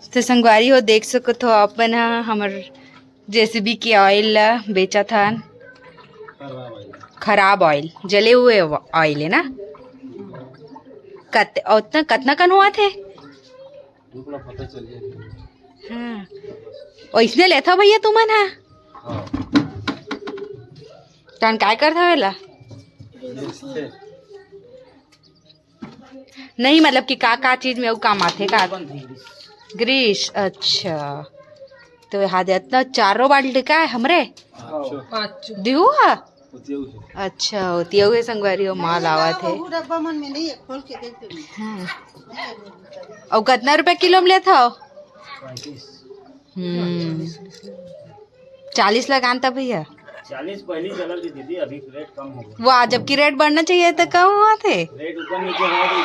तो संगवारी हो देख सको तो अपन हमर जेसीबी के ऑयल ला बेचा था। खराब ऑयल, जले हुए ऑयल है ना। उतना कतना कन हुआ थे। हाँ इसने लेता भैया तुमन है तन काय करता वेला नहीं मतलब कि का चीज में वो काम आते का ग्रीस। अच्छा तो हाँ इतना चारों बाल्टी का है हमरे दिहू हा। अच्छा होती है संगवारी हो माल आवा थे। हाँ। और कितना रुपए किलो में लेता हो। 40 लगाता भैया। 40 पहली चलल थी दीदी, अभी रेट कम हो गया। वाह जबकि रेट बढ़ना चाहिए तो कम हुआ थे। रेट ऊपर नीचे हो गई।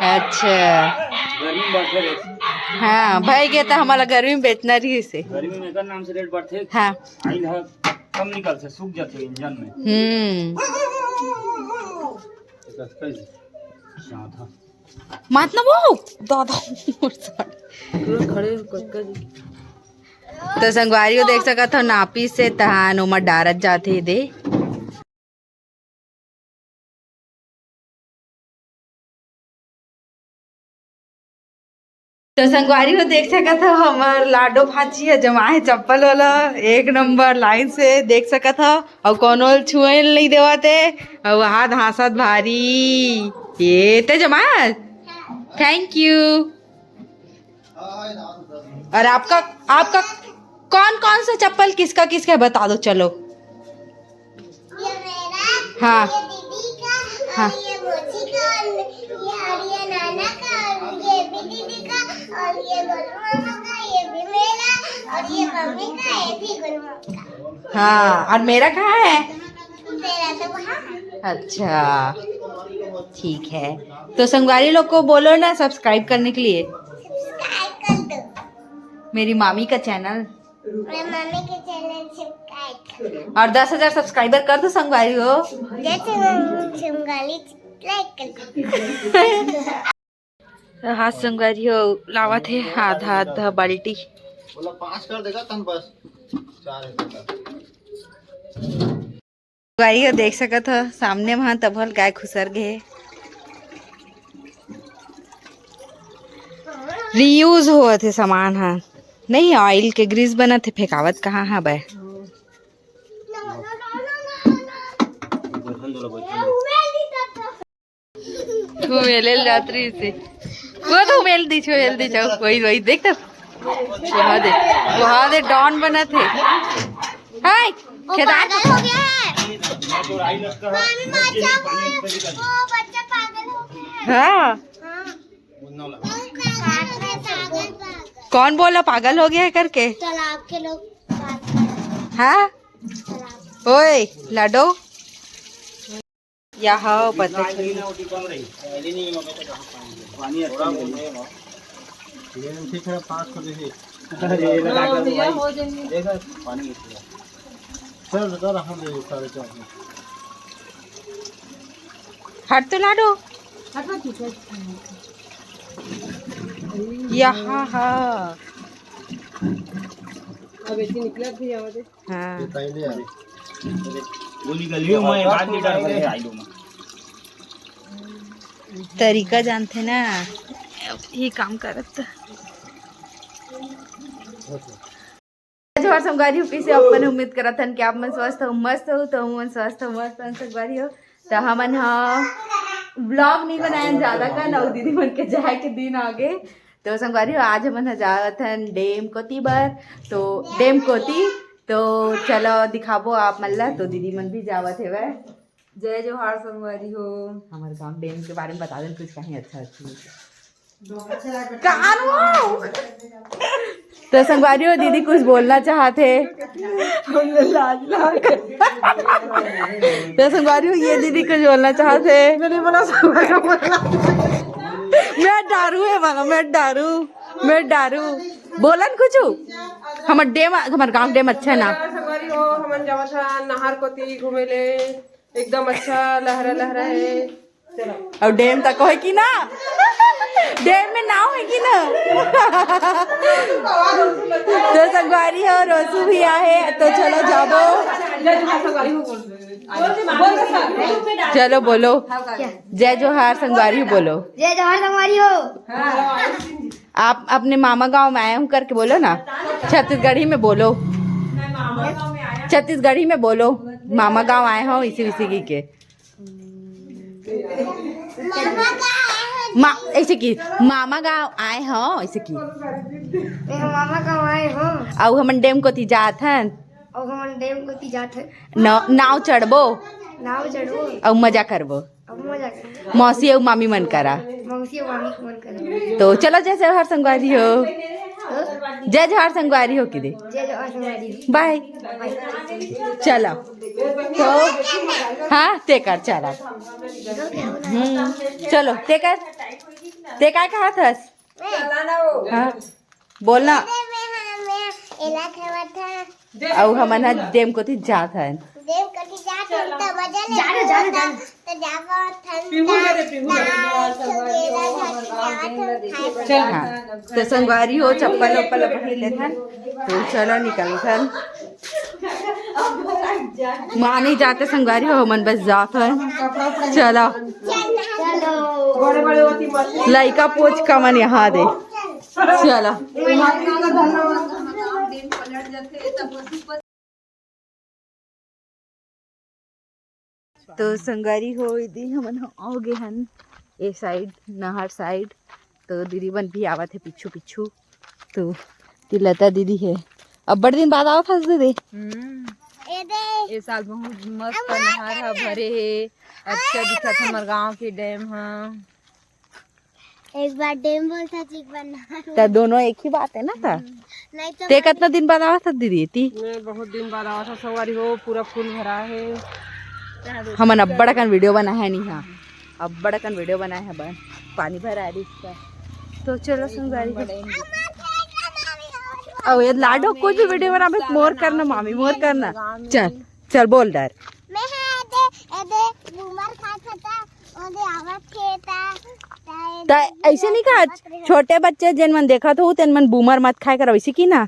अच्छा गर्मी बढ़ते रेट। हाँ भाई गया था हमारा गर्मी में बेचना रही से। गर्मी में कर नाम से रेट बढ़ते। हाँ आइल है कम निकल से सूख जाते इंजन में। मत ना वो दादा खड़े तो संगवारी को देख सका था नापी से तहान उमर डारत जाते दे। तो संगवारी को देख सका था हमार लाडो भाजी है जमाए चप्पल वाला एक नंबर लाइन से देख सका था। और कौन छुए नहीं देवा थे और हाथ हासत भारी ये ते जमा। Thank you. और आपका आपका कौन कौन सा चप्पल किसका किसका बता दो चलो। ये मेरा, हाँ ये दीदी का, हाँ ये मोची का, और ये नाना का, और ये भी दीदी का, और ये गोलू मामा का, ये भी मेरा, और ये मम्मी का, ये भी गोलू मामा का। हाँ और मेरा कहाँ है। तेरा तो वहाँ। अच्छा ठीक है तो संगवारी लोग को बोलो ना सब्सक्राइब करने के लिए सब्सक्राइब कर दो मेरी मामी का चैनल मेरे मम्मी के चैनल सब्सक्राइब कर दो। और 10,000 सब्सक्राइबर कर दो संगवारी हो। जैसे चुंगाली लाइक कर दो। हाँ संगवारी हो लावा थे आधा आधा बाल्टी। बोला 5 कर देगा तन बस 4 है। संगवारी हो देख सका था सामने वहां तबल गाय खुसर गए। रीयूज हुआ थे सामान। हाँ नहीं ऑयल के ग्रीस बना थे फेंकावत कहाँ है बे। घूमेले रात्रि से वो तो मेल दी छो हेल्दी जाओ वही वही देख तो वहाँ दे डॉन बना थे। हाय खेदार हो गया है मामी बच्चा वो बच्चा पागल हो गया है। हाँ कौन बोला पागल हो गया है करके। तालाब के लोग हाँ ओए लाडो यहाँ पता पहली नहीं मौके पे कहां पानी अच्छा नहीं ये ठीक है 5 कर दे। अरे लगा कर भाई देखा पानी चल कर हम ले सारे चार हट तो लाडो यहाँ हाँ अब ऐसे निकला भी आवाज़। हाँ पहले आ गोली गली में 5 लीटर भर आई लो। तरीका जानते ना ये काम करत जोहर संगवारी हो से अपन उम्मीद करत हन कि आप मन स्वस्थ हो मस्त हो तो मन स्वस्थ हो मस्त संगवारी हो तो हमन ब्लॉग नहीं बनाए ज्यादा का नौ दीदी मन के जाए के दिन आगे। तो संगवारी हो आज हमन जावत हन डेम कोती बर तो डेम कोती तो चलो दिखाबो आप मन ला। तो दीदी मन भी जावत है वह। जय जोहार संगवारी हो। हमारे गांव डेम के बारे में बता दें कुछ कहीं अच्छा तो संगवारी हो दीदी कुछ बोलना चाहते हमने लाज लाग तो संगवारी हो ये दीदी कुछ बोलना चाहते। मैंने बोला संगवारी बोला मैं डारू है मानो मैं डारू बोलन कुछ हमार गांव डेम अच्छा है ना। संगवारी हो हमन जावा था नहर कोती घूमे ले एकदम अच्छा लहरा लहरा है और डैम तक है कि ना, डैम में नाव है कि ना। तो संगवारी हो रोसू भी आए, तो चलो जाबो, चलो बोलो जय जोहार संगवारी बोलो। जय जोहार संगवारी हो। आप अपने मामा गांव में आए हूँ करके बोलो ना, छत्तीसगढ़ी में बोलो, छत्तीसगढ़ी में बोलो, मामा गांव आए हो इसी इसी के ऐसे की मामा गांव आए हो ऐसे की मामा गाँव आए हो और हम डैम को ती जात हन, और हम डैम को ती जात है, नाव चढ़बो नाव चढ़ो और मजा करबो, अब मजा कर मौसी और मामी मन करा। मौसी और मामी को मन कर। तो चलो जय जोहार संगवारी हो, जय जोहार संगवारी हो कि दे जय जोहार संगवारी हो। बाय। चलो तो हाँ ते कर चला, चलो ते कर, ते काय कहा थस, हाँ बोलना। और हमन हा डेम को ती जात हन, देव कटी जात हम त मजा ले जा त जाबो ठंडा हाँ तो संगवारी हो चप्पल उप्पल पहन लेथन, तो चलो निकल थन। माँ नहीं जाते संगवारी हो, मन बस जात हन, चलो लइका पोच का मन यहाँ दे, चलो तो संगवारी हो दी हमन आओगे हन ए साइड नहर साइड, तो दीदी बन भी आवत है पीछू पीछू, तो लता दीदी है अब बड़े दिन बाद आवत हस दीदी। ये साल बहुत मस्त नहर ह भरे हे, अच्छा दिखत हमर गांव के डैम ह। एक बार डैम बोलता एक बार नहर, तो दोनों एक ही बात है ना था। नहीं तो ते कितना दिन बाद आवत था दीदी ती, मैं बहुत दिन बाद आवा था संगवारी हो, पूरा फूल भरा है। हमन अब्बड़ कन वीडियो बना है नहीं, हाँ अब्बड़ कन वीडियो बनाए है बन पानी भरा है इसका। तो चलो संगवारी और ये लाडो कुछ भी वीडियो बना बस मोर करना मामी मोर करना, चल चल बोल डर मैं है एदे बूमर खाता था ओदे आवत खेता तो ऐसे नहीं कहा, छोटे बच्चे जिन मन देखा तो तेन मन बूमर मत खाए कर वैसे की ना,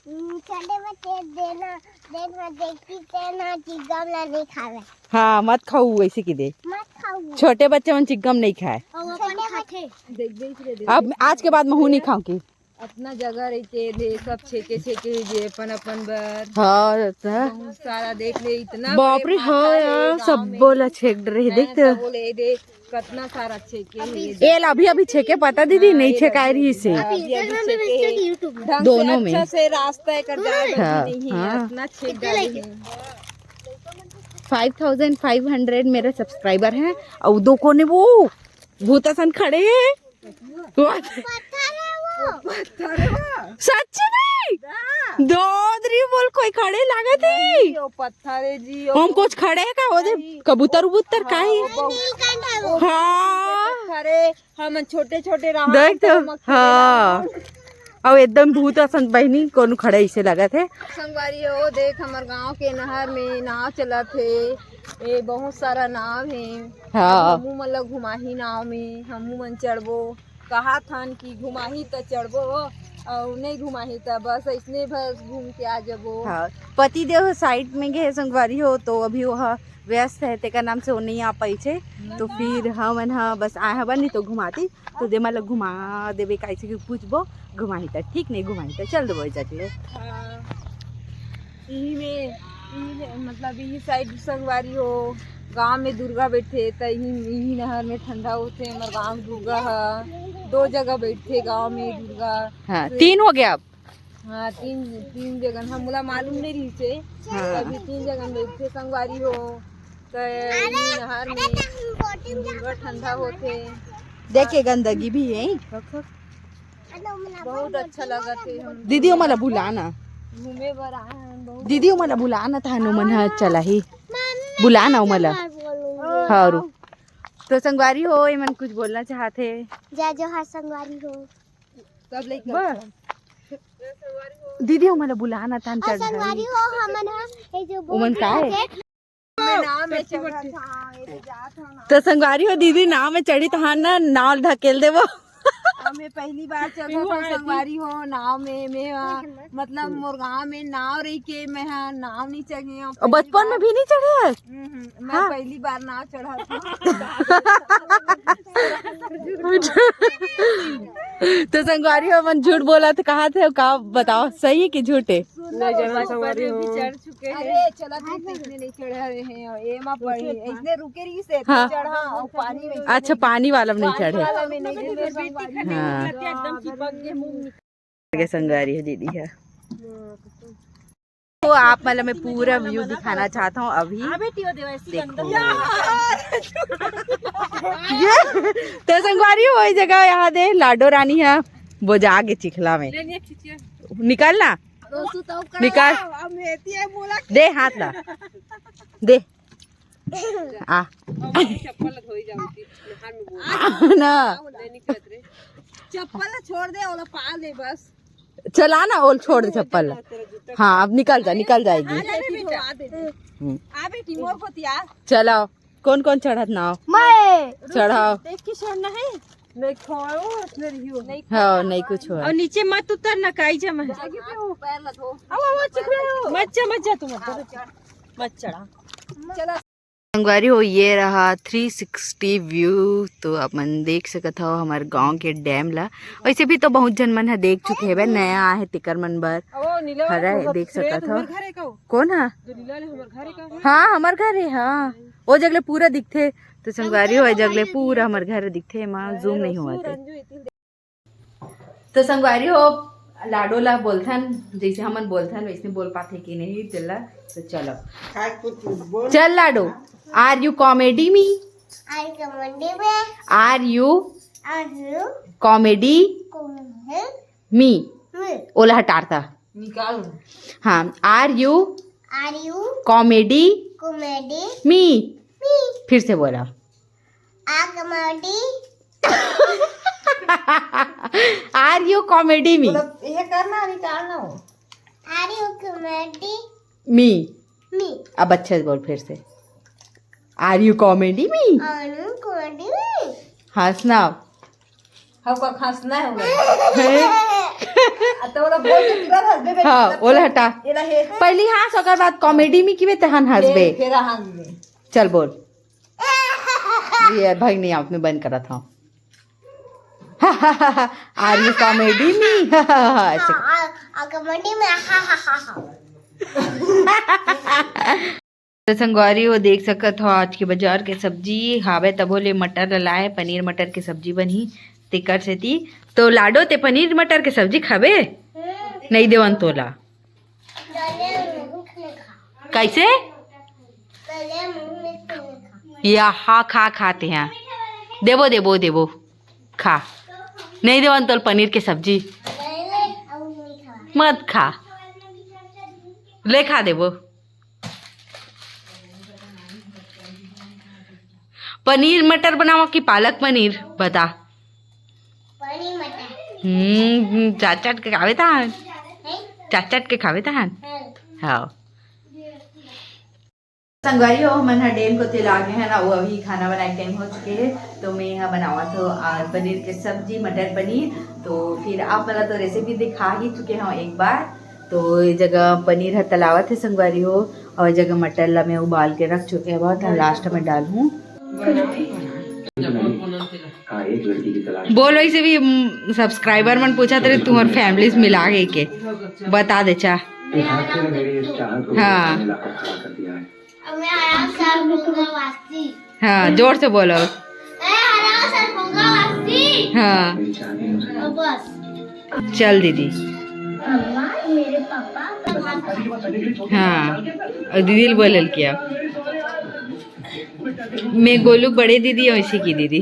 छोटे बच्चे देना देख में देखती तेना चिगम ला नहीं खावे, हाँ मत खाऊ वैसे की दे, मत खाओ छोटे बच्चे मन चिगम नहीं खाए। और अपन खाते देख देख रे, अब आज के बाद महू नहीं खाऊं की, अपना जगह रहते दे सब छेके छेके जे अपन अपन बर हाँ बहुत सारा देख ले, इतना बाप रे हाँ यार सब बोला छेक रहे देखते सब बोले दे कितना सारा छेके है। एल अभी अभी छेके पता दीदी नहीं छेकाए रही से यूट्यूब में ढंग दोनों से में। अच्छा से रास्ता कर जाए हाँ, नहीं है, हाँ। इतना छेक डाले हैं। 5500 मेरे सब्सक्राइबर हैं और दो कोने वो भूतासन खड़े हैं, सच में दोदरी बोल कोई खड़े लागे थी, ओ पत्थर है जी, हम कुछ खड़े हैं का ओदे कबूतर उबूतर काहे, हाँ खड़े हम छोटे छोटे रहा देख तो हाँ और एकदम भूत असन बहनी कोनो खड़े ऐसे लगा थे। संगवारी हो देख हमार गांव के नहर में नाव चलत है, ये बहुत सारा नाव है। हाँ हमू मन ला घुमाही नाव में, हमू मन चढ़बो, कहा थन कि घुमाही तो चढ़बो और नहीं घुमाही तो बस ऐसने बस घूम के आ जाबो। हाँ पति देव साइड में गए संगवारी हो, तो अभी वह व्यस्त है तेका नाम से वो नहीं आ पाई छे, तो फिर हमन हाँ बस आए हवन नहीं तो घुमाती, तो दे मतलब घुमा देवे कैसे कि पूछबो घुमाही तो ठीक नहीं घुमाही तो चल देबो चकले। यही में मतलब यही साइड संगवारी हो, गांव में दुर्गा बैठे तो यही नहर में ठंडा होते, हमारे गांव दुर्गा है, 2 जगह बैठे गांव में दुर्गा। हाँ 3 हो गया अब, हाँ तीन जगह हम मुला मालूम नहीं रही थे, हाँ। अभी 3 जगह बैठे संगवारी हो, तो यही नहर में दुर्गा ठंडा होते, देखिए गंदगी भी है। बहुत अच्छा लगा थे। हम दीदी ओ मला बुलाना, घूमे बर आए हैं बहुत। दीदी ओ मला बुलाना था हनुमान हाँ चला ही बुलाना ओ मला। हाँ रुक, तो संगवारी हो ये मन कुछ बोलना चाहते, जय जोहार संगवारी हो। सब लेके दीदी ओ मला बुलाना था और संगवारी हो हमन ये जो उमन का है नाम में चढ़ा था, तो संगवारी हो दीदी नाव में चढ़ी तो हाँ ना नाव ढकेल दे वो मैं पहली बार चढ़ा था संगवारी हो नाव में मैं मतलब मोर गाँव में नाव रही के मैं नाव नहीं चढ़ी हूँ। और बचपन में भी नहीं चढ़े है मैं पहली बार नाव चढ़ा था। तो संगवारी हो मन झूठ बोला तो कहा थे कहा बताओ सही है कि झूठे? संगवारी भी चढ़ चुके हैं। अरे चला इतने नहीं चढ़े हैं ये माँ पड़ी इसने रुके रही से हाँ। चढ़ा और पानी में अच्छा पानी वाला में नहीं चढ़े हाँ एकदम चिपक के मुंह के संगवारी है दीदी है। तो आप मतलब मैं पूरा व्यू दिखाना चाहता हूँ अभी देखो ये तो संगवारी वही जगह यहाँ दे लाडो रानी है वो जागे चिखला में निकल ना निकाल दे हाथ ला दे आ ना चप्पल छोड़ दे और पा ले बस चला ना ओल छोड़ दे चप्पल हाँ अब निकल जाएगी आ बेटी मोर को तिया चलाओ कौन कौन चढ़त नाव चढ़ाओ देख के छोड़ना है नहीं खोओ उसने रियो नहीं हाँ नहीं कुछ हो और नीचे मत उतर ना काई जा मैं पैर लग हो मत जा तू मत चढ़ा चला संगवारी हो ये रहा 360 व्यू तो अपन देख सकत हो हमारे गांव के डैम ला वैसे भी तो बहुत जन मन है देख चुके हैं नया है टिकर मन बर हरा देख सकत हो कौन है हाँ हमार घर है हाँ वो जगले पूरा दिखते तो संगवारी हो जगले पूरा हमारे घर दिखते माँ जूम नहीं हुआ थे तो संगवारी हो लाडो ला बोलथन जैसे हमन बोलथन वैसे बोल पाते कि नहीं चला तो चलो चल लाडो are you comedy me are you comedy me ओला हटाता निकाल हाँ आर यू कॉमेडी मी फिर से बोला आर यू कॉमेडी मी ये करना निकालना हो मी अब अच्छे से बोल फिर से आर यू कॉमेडी मी हंसना हमको हंसना है तो बोला बोल के तुरंत हंस दे हाँ ओला हटा एला हे पहली हंस ओकर बाद कॉमेडी में की तहन हंसबे फिर हंस दे चल बोल ये भाई नहीं आप में बंद करा था आर यू कॉमेडी मी संगवारी वो देख सकत हो आज के बाजार के सब्जी हावे तबो ले मटर लाए पनीर मटर के सब्जी बनी तिकर से थी तो लाडो ते पनीर मटर के सब्जी खाबे नहीं देवन तोला कैसे या हाँ खाते हैं देवो खा नहीं देवन तोल पनीर के सब्जी मत खा ले खा देवो पनीर मटर बनावा कि पालक पनीर बता चाट के खावे चाट के खावे हाँ संगवारी हो मन डेम को तेल आगे है ना वो अभी खाना बनाए टाइम हो चुके हैं तो मैं यहाँ बनावा तो पनीर के सब्जी मटर पनीर तो फिर आप मतलब तो रेसिपी दिखा ही चुके हैं एक बार तो ये जगह पनीर है तलावत है संगवारी हो और जगह मटर ला मैं उबाल के रख चुके हैं बहुत लास्ट में डालूँ बोल वैसे भी सब्सक्राइबर मन पूछा तेरे तुम्हारे फैमिली मिला के बता दे चा हाँ हाँ जोर से बोलो हाँ चल दीदी हाँ और दीदी बोल किया मैं गोलू बड़े दीदी और इसी की दीदी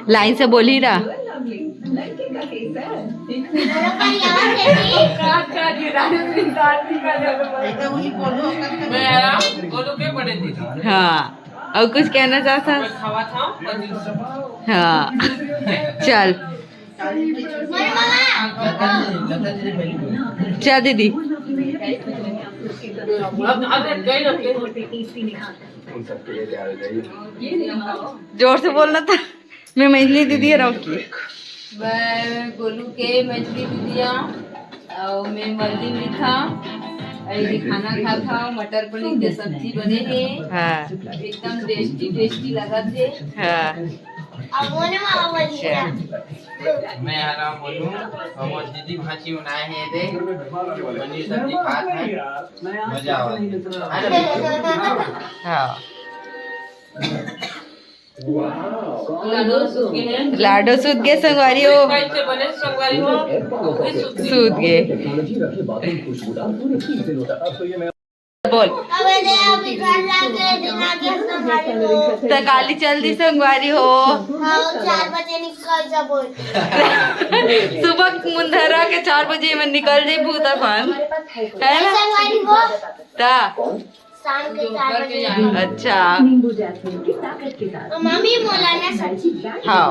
लाइन से बोली रहा हाँ और कुछ कहना चाहता हाँ चल चा दीदी जोर से बोलना था। मैं मछली दीदी रखी मैं बोलू के मछली दीदिया और मैं मल्ली मीठा ऐसे खाना खा था। मटर पनीर के सब्जी बने हैं, हाँ एकदम टेस्टी टेस्टी लगा थे। हाँ अब वो ना मामा बोलिए मैं आराम बोलूं और दीदी भांची बनाए हैं दे पनीर सब्जी खात है मजा आवा हाँ लाडो सूखे हैं, लाडो सूद गए संगवारी हो कैसे बने संगवारी हो वो भी सूखे। सूद गए बोल अब दे अभी घर जाके दिना के संभाली हो तो काली चल दी संगवारी हो हाँ 4 बजे निकल जा बोल सुबह मुंदरा के 4 बजे में निकल जाई भूता फन है ना संभाली हो ता शाम के 4 बजे अच्छा मम्मी बोला ना सच्ची हाँ